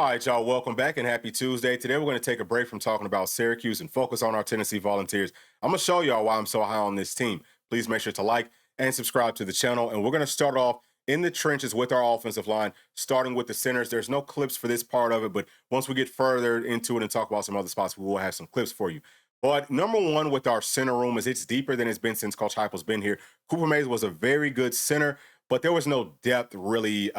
All right, y'all, welcome back and happy Tuesday. Today, we're going to take a break from talking about Syracuse and focus on our Tennessee Volunteers. I'm going to show y'all why I'm so high on this team. Please make sure to like and subscribe to the channel. And we're going to start off in the trenches with our offensive line, starting with the centers. There's no clips for this part of it, but once we get further into it and talk about some other spots, we will have some clips for you. But number one with our center room is it's deeper than it's been since Coach Heupel's been here. Cooper Mays was a very good center, but there was no depth really,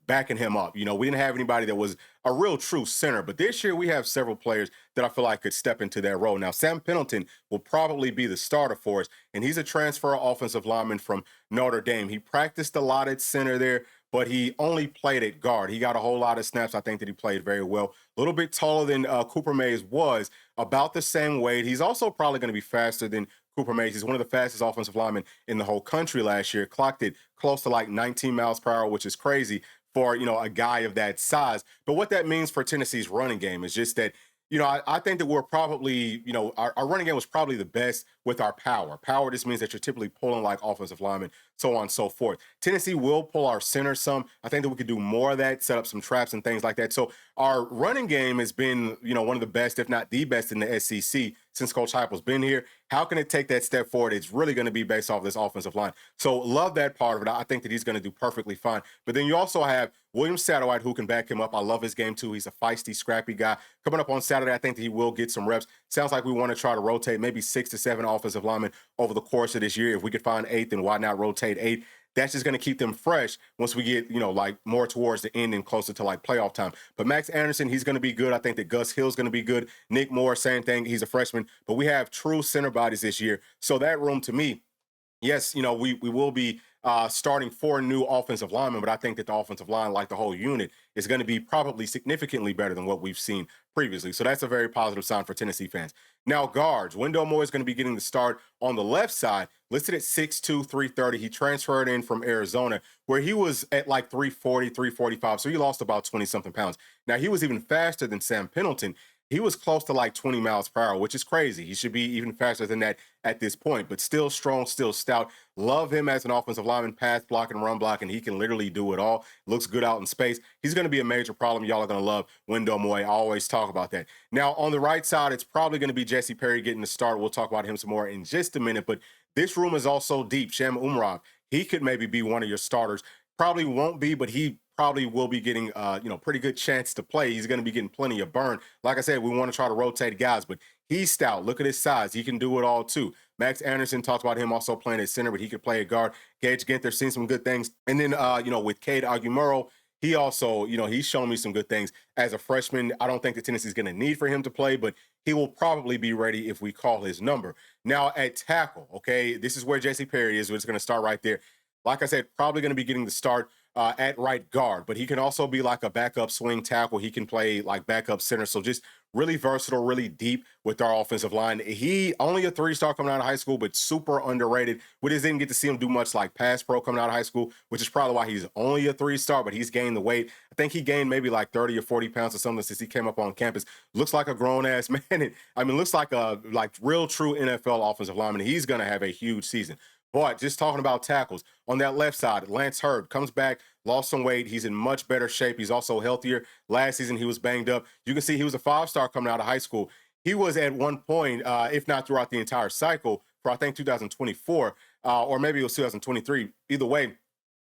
backing him up. We didn't have anybody that was a real true center. But this year we have several players that I feel like could step into that role. Now, Sam Pendleton will probably be the starter for us, and he's a transfer offensive lineman from Notre Dame. He practiced a lot at center there, but he only played at guard. He got a whole lot of snaps. I think that he played very well. A little bit taller than Cooper Mays was, about the same weight. He's also probably going to be faster than Cooper Mays. He's one of the fastest offensive linemen in the whole country last year. Clocked it close to like 19 miles per hour, which is crazy for, a guy of that size. But what that means for Tennessee's running game is just that, I think that we're probably, our running game was probably the best with our power. Power just means that you're typically pulling like offensive linemen, so on and so forth. Tennessee will pull our center some. I think that we could do more of that, set up some traps and things like that. So our running game has been, one of the best, if not the best in the SEC since Coach Heupel's been here. How can it take that step forward? It's really going to be based off this offensive line. So love that part of it. I think that he's going to do perfectly fine. But then you also have William Satterwhite, who can back him up. I love his game too. He's a feisty, scrappy guy. Coming up on Saturday, I think that he will get some reps. Sounds like we want to try to rotate maybe 6 to 7 offensive linemen over the course of this year. If we could find 8, then why not rotate 8? That's just going to keep them fresh once we get, like more towards the end and closer to like playoff time. But Max Anderson, he's going to be good. I think that Gus Hill's going to be good. Nick Moore, same thing. He's a freshman. But we have true center bodies this year. So that room to me, yes, we will be starting 4 new offensive linemen, but I think that the offensive line, like the whole unit, is going to be probably significantly better than what we've seen previously. So that's a very positive sign for Tennessee fans. Now, guards, Wendell Moore is going to be getting the start on the left side, listed at 6'2", 330. He transferred in from Arizona, where he was at like 340, 345, so he lost about 20-something pounds. Now, he was even faster than Sam Pendleton. He was close to like 20 miles per hour, which is crazy. He should be even faster than that at this point, but still strong, still stout. Love him as an offensive lineman, pass block and run block, and he can literally do it all. Looks good out in space. He's going to be a major problem. Y'all are going to love Wendell Moore. I always talk about that. Now, on the right side, it's probably going to be Jesse Perry getting the start. We'll talk about him some more in just a minute, but this room is also deep. Sham Umrov, he could maybe be one of your starters. Probably won't be, but he probably will be getting, pretty good chance to play. He's going to be getting plenty of burn. Like I said, we want to try to rotate guys, but he's stout. Look at his size. He can do it all too. Max Anderson talked about him also playing at center, but he could play at guard. Gage Ginther seen some good things. And then, with Cade Aguilar, he also, he's shown me some good things as a freshman. I don't think the Tennessee's going to need for him to play, but he will probably be ready if we call his number. Now at tackle, okay, this is where Jesse Perry is. We're just going to start right there. Like I said, probably going to be getting the start at right guard, but he can also be like a backup swing tackle. He can play like backup center. So just really versatile, really deep with our offensive line. He only a 3-star coming out of high school, but super underrated. We just didn't get to see him do much like pass pro coming out of high school, which is probably why he's only a 3-star, but he's gained the weight. I think he gained maybe like 30 or 40 pounds or something since he came up on campus. Looks like a grown-ass man. And, looks like a real true NFL offensive lineman. He's going to have a huge season. But just talking about tackles, on that left side, Lance Hurd comes back, lost some weight. He's in much better shape. He's also healthier. Last season, he was banged up. You can see he was a 5-star coming out of high school. He was at one point, if not throughout the entire cycle, for I think 2024, or maybe it was 2023. Either way,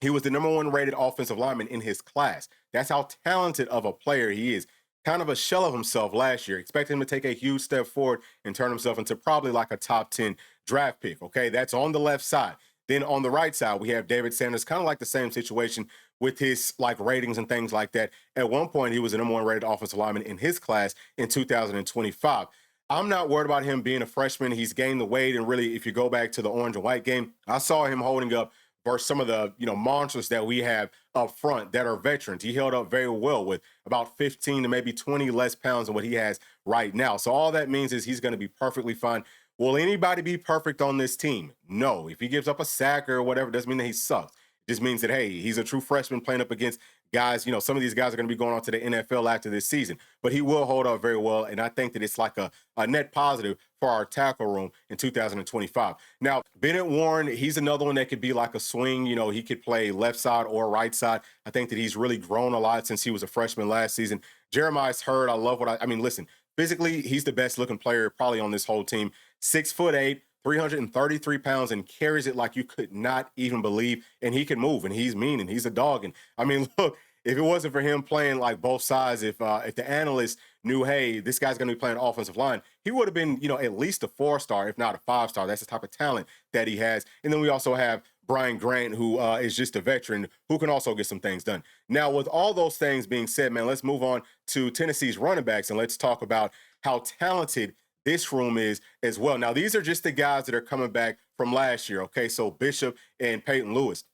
he was the #1 rated offensive lineman in his class. That's how talented of a player he is. Kind of a shell of himself last year. Expect him to take a huge step forward and turn himself into probably like a top 10 draft pick. Okay, that's on the left side. Then on the right side, we have David Sanders, kind of like the same situation with his like ratings and things like that. At one point, he was the #1 rated offensive lineman in his class in 2025. I'm not worried about him being a freshman. He's gained the weight, and really, if you go back to the orange and white game, I saw him holding up versus some of the monsters that we have up front that are veterans. He held up very well with about 15 to maybe 20 less pounds than what he has right now. So all that means is he's going to be perfectly fine. Will anybody be perfect on this team? No. If he gives up a sack or whatever, doesn't mean that he sucks. It just means that, hey, he's a true freshman playing up against guys. Some of these guys are going to be going on to the NFL after this season, but he will hold up very well. And I think that it's like a net positive for our tackle room in 2025. Now, Bennett Warren, he's another one that could be like a swing. He could play left side or right side. I think that he's really grown a lot since he was a freshman last season. Jeremiah's hurt. I love I mean, listen, physically, he's the best looking player probably on this whole team. 6'8", 333 pounds, and carries it like you could not even believe. And he can move, and he's mean, and he's a dog. And I mean, look, if it wasn't for him playing like both sides, if the analysts knew, hey, this guy's going to be playing offensive line, he would have been, at least a 4-star, if not a 5-star. That's the type of talent that he has. And then we also have Brian Grant, who is just a veteran who can also get some things done. Now, with all those things being said, man, let's move on to Tennessee's running backs, and let's talk about how talented this room is as well. Now, these are just the guys that are coming back from last year, okay? So Bishop and Peyton Lewis.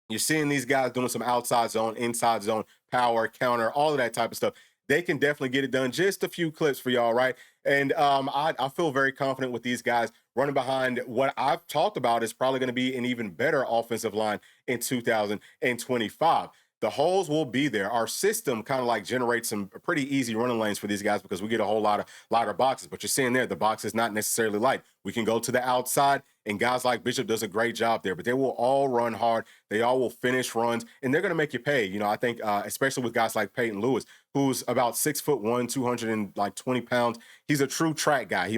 You're seeing these guys doing some outside zone, inside zone, power, counter, all of that type of stuff. They can definitely get it done. Just a few clips for y'all, right? And I feel very confident with these guys running behind what I've talked about is probably going to be an even better offensive line in 2025. The holes will be there. Our system kind of like generates some pretty easy running lanes for these guys because we get a whole lot of lighter boxes. But you're seeing there, the box is not necessarily light. We can go to the outside, and guys like Bishop does a great job there. But they will all run hard. They all will finish runs, and they're going to make you pay. I think especially with guys like Peyton Lewis, who's about 6'1", 220 pounds. He's a true track guy. He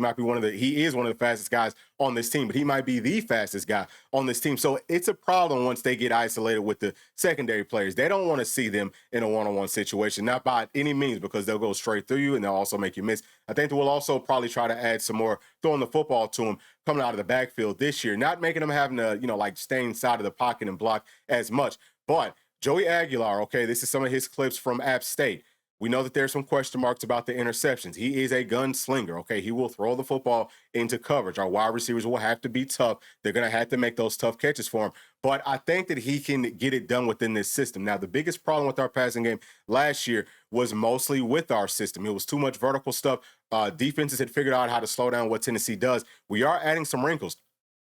is one of the fastest guys on this team, but he might be the fastest guy on this team. So it's a problem once they get isolated with the secondary players. They don't want to see them in a one-on-one situation, not by any means, because they'll go straight through you and they'll also make you miss. I think that we'll also probably try to add some more throwing the football to him coming out of the backfield this year, not making him having to, like stay inside of the pocket and block as much. But Joey Aguilar, okay, this is some of his clips from App State. We know that there's some question marks about the interceptions. He is a gunslinger, okay? He will throw the football into coverage. Our wide receivers will have to be tough. They're going to have to make those tough catches for him. But I think that he can get it done within this system. Now, the biggest problem with our passing game last year was mostly with our system. It was too much vertical stuff. Defenses had figured out how to slow down what Tennessee does. We are adding some wrinkles.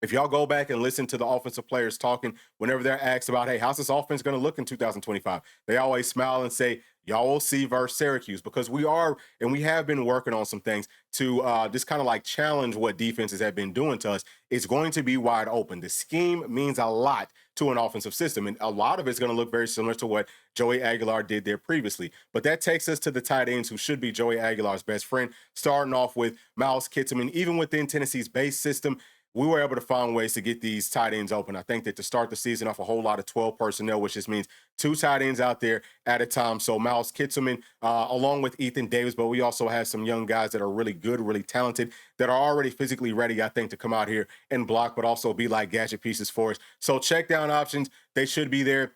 If y'all go back and listen to the offensive players talking, whenever they're asked about, hey, how's this offense going to look in 2025? They always smile and say, y'all will see versus Syracuse, because we have been working on some things to just kind of like challenge what defenses have been doing to us. It's going to be wide open. The scheme means a lot to an offensive system, and a lot of it's going to look very similar to what Joey Aguilar did there previously. But that takes us to the tight ends, who should be Joey Aguilar's best friend, starting off with Miles Kittelman. Even within Tennessee's base system, we were able to find ways to get these tight ends open. I think that to start the season off a whole lot of 12 personnel, which just means 2 tight ends out there at a time. So Miles Kittelman, along with Ethan Davis, but we also have some young guys that are really good, really talented, that are already physically ready, I think, to come out here and block, but also be like gadget pieces for us. So check down options, they should be there.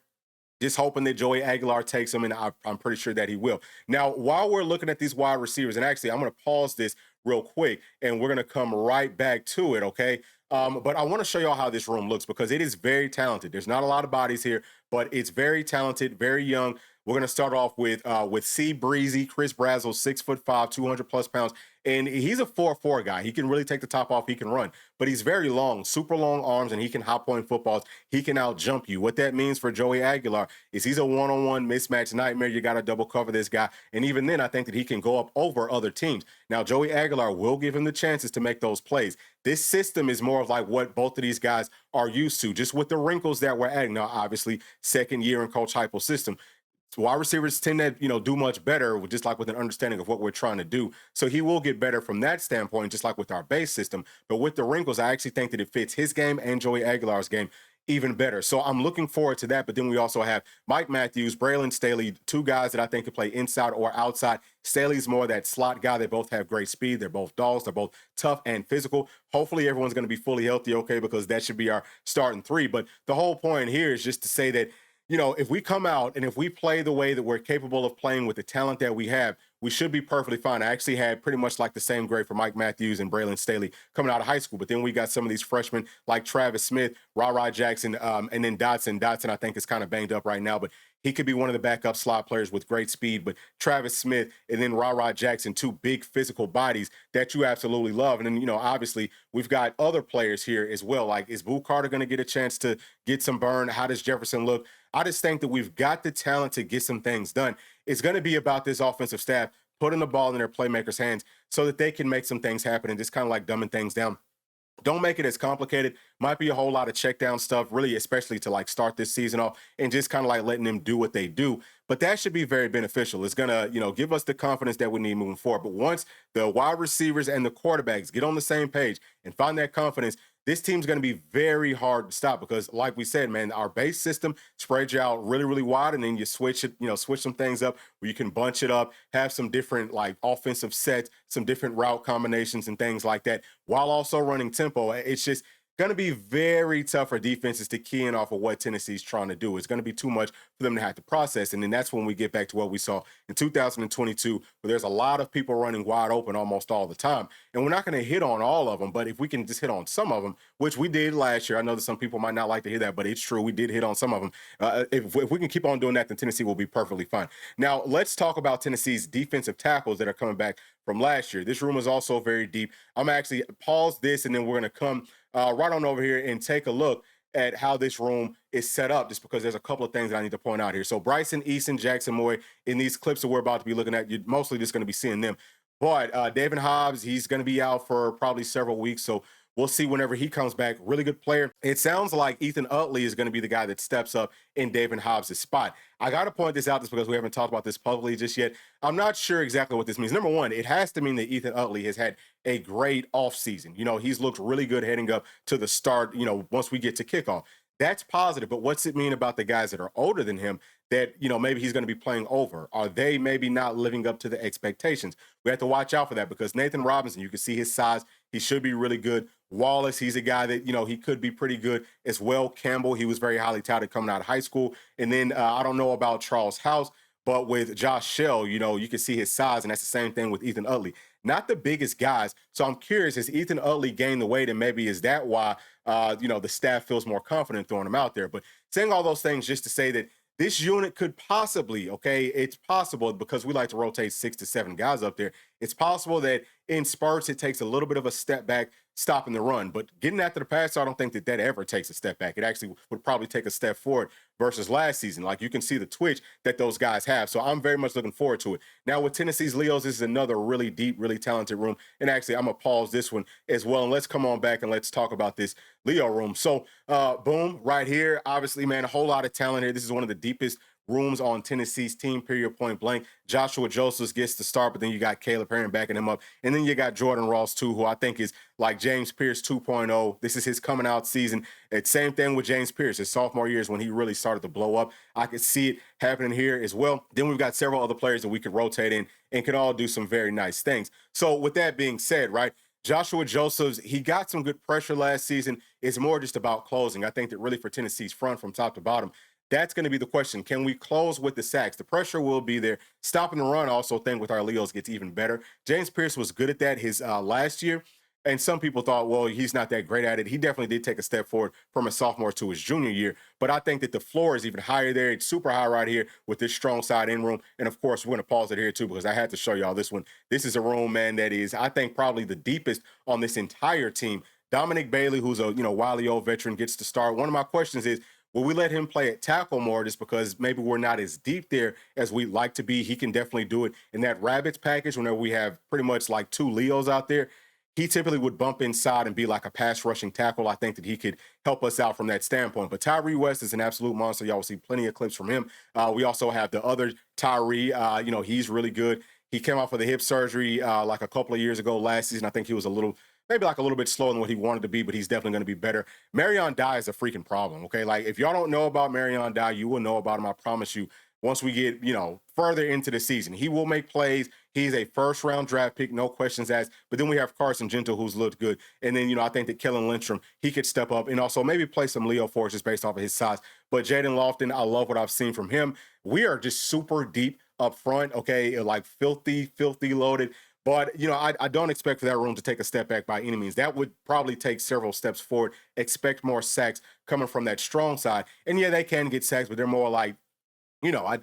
Just hoping that Joey Aguilar takes them, and I'm pretty sure that he will. Now, while we're looking at these wide receivers, and actually I'm going to pause this real quick, and we're going to come right back to it, okay? But I want to show y'all how this room looks, because it is very talented. There's not a lot of bodies here, but it's very talented, very young. We're going to start off with C. Breezy, Chris Brazzell, 6'5", 200+ pounds. And he's a 4'4" guy. He can really take the top off. He can run. But he's very long, super long arms, and he can hot point footballs. He can out-jump you. What that means for Joey Aguilar is he's a one-on-one mismatch nightmare. You got to double cover this guy. And even then, I think that he can go up over other teams. Now, Joey Aguilar will give him the chances to make those plays. This system is more of like what both of these guys are used to, just with the wrinkles that we're adding. Now, obviously, second year in Coach Heupel's system. Wide receivers tend to, do much better just like with an understanding of what we're trying to do. So he will get better from that standpoint, just like with our base system. But with the wrinkles, I actually think that it fits his game and Joey Aguilar's game even better. So I'm looking forward to that. But then we also have Mike Matthews, Braylon Staley, 2 guys that I think can play inside or outside. Staley's more that slot guy. They both have great speed. They're both dogs. They're both tough and physical. Hopefully everyone's going to be fully healthy, okay, because that should be our starting 3. But the whole point here is just to say that, if we come out and if we play the way that we're capable of playing with the talent that we have, we should be perfectly fine. I actually had pretty much like the same grade for Mike Matthews and Braylon Staley coming out of high school. But then we got some of these freshmen like Travis Smith, Ra Jackson, and then Dotson. Dotson, I think, is kind of banged up right now, but he could be one of the backup slot players with great speed. But Travis Smith and then Ra Jackson, 2 big physical bodies that you absolutely love. And then, obviously, we've got other players here as well. Like, is Boo Carter going to get a chance to get some burn? How does Jefferson look? I just think that we've got the talent to get some things done. It's going to be about this offensive staff putting the ball in their playmakers' hands so that they can make some things happen and just kind of like dumbing things down Don't make it as complicated. Might be a whole lot of check down stuff, really, especially to like start this season off and just kind of like letting them do what they do. But that should be very beneficial. It's gonna, give us the confidence that we need moving forward. But once the wide receivers and the quarterbacks get on the same page and find that confidence, this team's going to be very hard to stop because, like we said, man, our base system spreads you out really, really wide, and then you switch it, switch some things up where you can bunch it up, have some different like offensive sets, some different route combinations and things like that, while also running tempo. It's just going to be very tough for defenses to key in off of what Tennessee's trying to do. It's going to be too much for them to have to process. And then that's when we get back to what we saw in 2022, where there's a lot of people running wide open almost all the time. And we're not going to hit on all of them, but if we can just hit on some of them, which we did last year, I know that some people might not like to hear that, but it's true. We did hit on some of them. If we can keep on doing that, then Tennessee will be perfectly fine. Now, let's talk about Tennessee's defensive tackles that are coming back from last year. This room is also very deep. I'm actually pause this, and then we're going to come right on over here and take a look at how this room is set up, just because there's a couple of things that I need to point out here. So Bryson, Eason, Jackson Moy, in these clips that we're about to be looking at, you're mostly just going to be seeing them. But David Hobbs, he's going to be out for probably several weeks. So we'll see whenever he comes back. Really good player. It sounds like Ethan Utley is going to be the guy that steps up in David Hobbs' spot. I got to point this out just because we haven't talked about this publicly just yet. I'm not sure exactly what this means. Number one, it has to mean that Ethan Utley has had a great offseason. He's looked really good heading up to the start, once we get to kickoff. That's positive. But what's it mean about the guys that are older than him that, maybe he's going to be playing over? Are they maybe not living up to the expectations? We have to watch out for that because Nathan Robinson, you can see his size. He should be really good. Wallace, he's a guy that, he could be pretty good as well. Campbell, he was very highly touted coming out of high school. And then I don't know about Charles House, but with Josh Shell, you can see his size, and that's the same thing with Ethan Utley. Not the biggest guys. So I'm curious, has Ethan Utley gained the weight, and maybe is that why, the staff feels more confident throwing him out there? But saying all those things just to say that this unit could possibly, it's possible because we like to rotate 6 to 7 guys up there. It's possible that in spurts, it takes a little bit of a step back stopping the run. But getting after the passer, I don't think that ever takes a step back. It actually would probably take a step forward versus last season. Like, you can see the twitch that those guys have. So I'm very much looking forward to it. Now, with Tennessee's Leos, this is another really deep, really talented room. And actually, I'm going to pause this one as well. And let's come on back and let's talk about this Leo room. So, boom, right here. Obviously, man, a whole lot of talent here. This is one of the deepest rooms on Tennessee's team, period, point blank. Joshua Josephs gets the start, but then you got Caleb Herring backing him up. And then you got Jordan Ross, too, who I think is like James Pierce 2.0. This is his coming out season. It's same thing with James Pierce. His sophomore year is when he really started to blow up. I could see it happening here as well. Then we've got several other players that we could rotate in and can all do some very nice things. So with that being said, right, Joshua Josephs, he got some good pressure last season. It's more just about closing. I think that really for Tennessee's front from top to bottom, that's going to be the question. Can we close with the sacks? The pressure will be there. Stopping the run, I also think with our Leos gets even better. James Pierce was good at that his last year. And some people thought, well, he's not that great at it. He definitely did take a step forward from a sophomore to his junior year. But I think that the floor is even higher there. It's super high right here with this strong side in room. And of course, we're going to pause it here too, because I had to show y'all this one. This is a room, man, that is, I think, probably the deepest on this entire team. Dominic Bailey, who's a wily old veteran, gets to start. One of my questions is, will we let him play at tackle more just because maybe we're not as deep there as we'd like to be? He can definitely do it in that Rabbits package whenever we have pretty much like 2 Leos out there. He typically would bump inside and be like a pass rushing tackle. I think that he could help us out from that standpoint. But Tyree West is an absolute monster. Y'all will see plenty of clips from him. We also have the other Tyree. He's really good. He came off of the hip surgery like a couple of years ago last season. I think he was maybe like a little bit slower than what he wanted to be, but he's definitely going to be better. Marion Dye is a freaking problem, okay? Like, if y'all don't know about Marion Dye, you will know about him, I promise you, once we get, further into the season. He will make plays. He's a first-round draft pick, no questions asked. But then we have Carson Gentle, who's looked good. And then, I think that Kellen Lindstrom, he could step up and also maybe play some Leo for us just based off of his size. But Jaden Lofton, I love what I've seen from him. We are just super deep up front, okay? Like filthy loaded. But, I don't expect for that room to take a step back by any means. That would probably take several steps forward. Expect more sacks coming from that strong side. And, yeah, they can get sacks, but they're more like,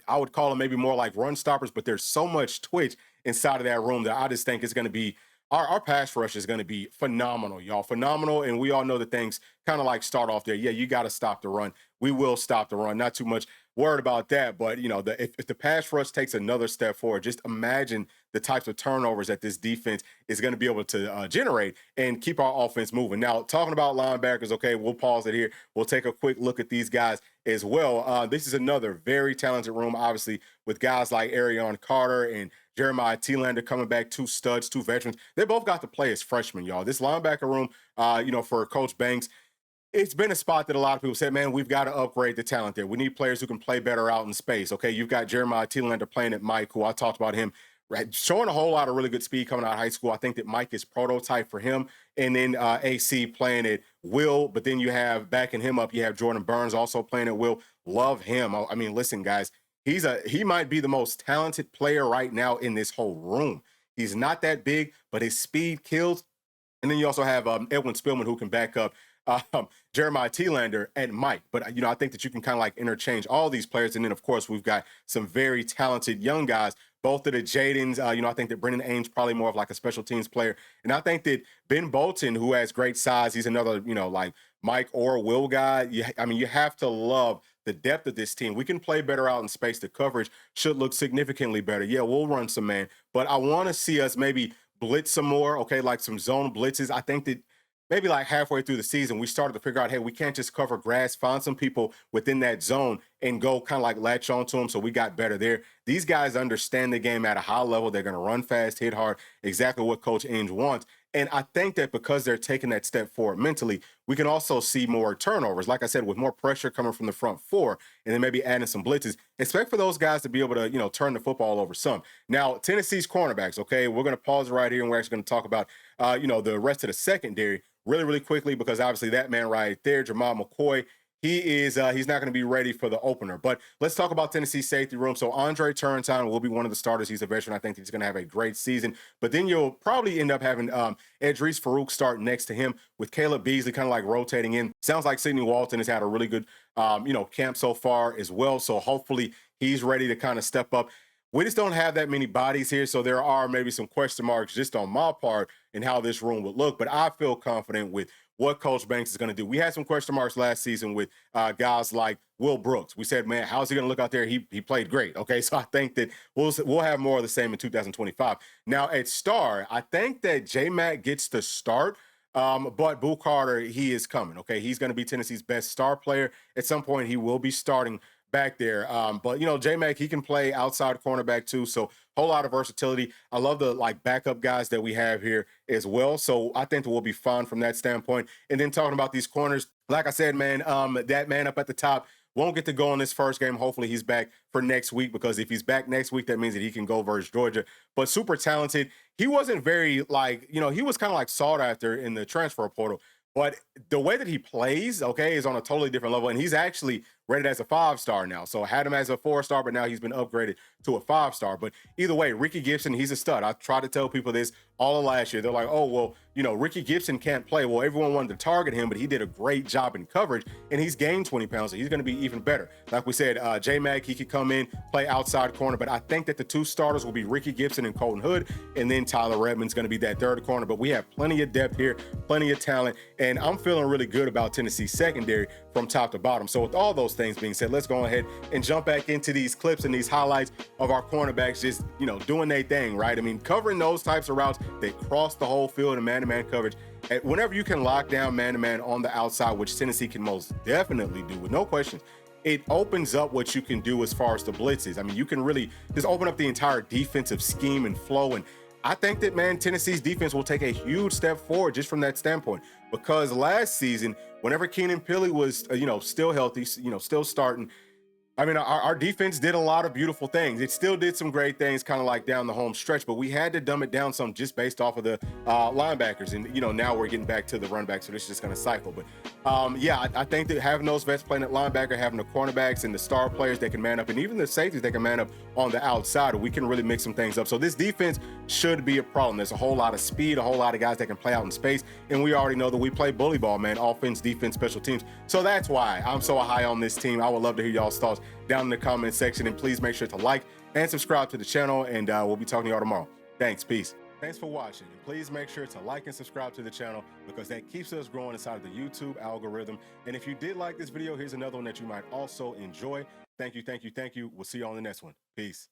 I would call them maybe more like run stoppers, but there's so much twitch inside of that room that I just think it's going to be, our pass rush is going to be phenomenal, y'all. Phenomenal. And we all know that things kind of like start off there. Yeah, you got to stop the run. We will stop the run. Not too much worried about that. But you know, if the pass rush takes another step forward, just imagine the types of turnovers that this defense is going to be able to generate and keep our offense moving. Now, talking about linebackers, okay, we'll pause it here. We'll take a quick look at these guys as well. This is another very talented room, obviously, with guys like Arion Carter and Jeremiah Thielander coming back, two studs, two veterans. They both got to play as freshmen, y'all. This linebacker room, you know, for Coach Banks, it's been a spot that a lot of people said, man, we've got to upgrade the talent there. We need players who can play better out in space. Okay, you've got Jeremiah Thielander playing at Mike, who I talked about him, right, showing a whole lot of really good speed coming out of high school. I think that Mike is prototype for him. And then AC playing at Will, but then you have backing him up, you have Jordan Burns also playing at Will. Love him. I mean, listen, guys, he might be the most talented player right now in this whole room. He's not that big, but his speed kills. And then you also have Edwin Spillman, who can back up Jeremiah Thielander and Mike. But, you know, I think that you can kind of like interchange all these players. And then, of course, we've got some very talented young guys, both of the Jadens. You know, I think that Brendan Ames probably more of like a special teams player. And I think that Ben Bolton, who has great size, he's another, you know, like Mike or Will guy. I mean, you have to love the depth of this team. We can play better out in space. The coverage should look significantly better. Yeah, we'll run some man, but I want to see us maybe blitz some more, okay, like some zone blitzes. I think that maybe like halfway through the season, we started to figure out, hey, we can't just cover grass, find some people within that zone and go kind of like latch on to them. So we got better there. These guys understand the game at a high level. They're going to run fast, hit hard, exactly what Coach Ainge wants. And I think that because they're taking that step forward mentally, we can also see more turnovers. Like I said, with more pressure coming from the front four, and then maybe adding some blitzes. Expect for those guys to be able to, you know, turn the football over some. Now, Tennessee's cornerbacks, okay, we're going to pause right here, and we're actually going to talk about, you know, the rest of the secondary really, really quickly, because obviously that man right there, Jamal McCoy, he's not going to be ready for the opener. But let's talk about Tennessee safety room. So Andre Turrentine will be one of the starters. He's a veteran. I think he's going to have a great season. But then you'll probably end up having Edris Farouk start next to him with Caleb Beasley kind of like rotating in. Sounds like Sidney Walton has had a really good, you know, camp so far as well. So hopefully he's ready to kind of step up. We just don't have that many bodies here, so there are maybe some question marks just on my part and how this room would look. But I feel confident with what Coach Banks is going to do. We had some question marks last season with guys like Will Brooks. We said, man, how's he going to look out there? He played great. Okay, so I think that we'll have more of the same in 2025. Now at star, I think that J-Mac gets the start. But Boo Carter, he is coming. Okay, he's going to be Tennessee's best star player. At some point, he will be starting back there. But you know, J-Mac, he can play outside cornerback too. So whole lot of versatility. I love the like backup guys that we have here as well. So I think that we'll be fine from that standpoint. And then talking about these corners, like I said, man, that man up at the top won't get to go in this first game. Hopefully he's back for next week, because if he's back next week, that means that he can go versus Georgia. But super talented. He wasn't very like, you know, he was kind of like sought after in the transfer portal. But the way that he plays, okay, is on a totally different level. And he's actually rated as a 5-star now. So I had him as a 4-star, but now he's been upgraded to a 5-star. But either way, Ricky Gibson, he's a stud. I tried to tell people this all of last year. They're like, oh, well, you know, Ricky Gibson can't play. Well, everyone wanted to target him, but he did a great job in coverage, and he's gained 20 pounds, so he's going to be even better. Like we said, J-Mac, he could come in, play outside corner, but I think that the two starters will be Ricky Gibson and Colton Hood, and then Tyler Redmond's going to be that third corner. But we have plenty of depth here, plenty of talent, and I'm feeling really good about Tennessee's secondary from top to bottom. So with all those things being said, let's go ahead and jump back into these clips and these highlights of our cornerbacks just, you know, doing their thing, right? I mean, covering those types of routes that cross the whole field in man-to-man coverage. Whenever you can lock down man-to-man on the outside, which Tennessee can most definitely do with no questions, it opens up what you can do as far as the blitzes. I mean, you can really just open up the entire defensive scheme and flow. And I think that, man, Tennessee's defense will take a huge step forward just from that standpoint, because last season, whenever Keenan Pili was, you know, still healthy, you know, still starting, I mean, our defense did a lot of beautiful things. It still did some great things kind of like down the home stretch, but we had to dumb it down some just based off of the linebackers. And, you know, now we're getting back to the run back, so this is just going to cycle. But, yeah, I think that having those vets playing at linebacker, having the cornerbacks and the star players that can man up, and even the safeties that can man up on the outside, we can really mix some things up. So this defense should be a problem. There's a whole lot of speed, a whole lot of guys that can play out in space, and we already know that we play bully ball, man, offense, defense, special teams. So that's why I'm so high on this team. I would love to hear y'all's thoughts down in the comment section, and please make sure to like and subscribe to the channel, and we'll be talking to y'all tomorrow. Thanks, peace. Thanks for watching, and please make sure to like and subscribe to the channel, because that keeps us growing inside of the YouTube algorithm. And if you did like this video, here's another one that you might also enjoy. Thank you. We'll see you on the next one. Peace.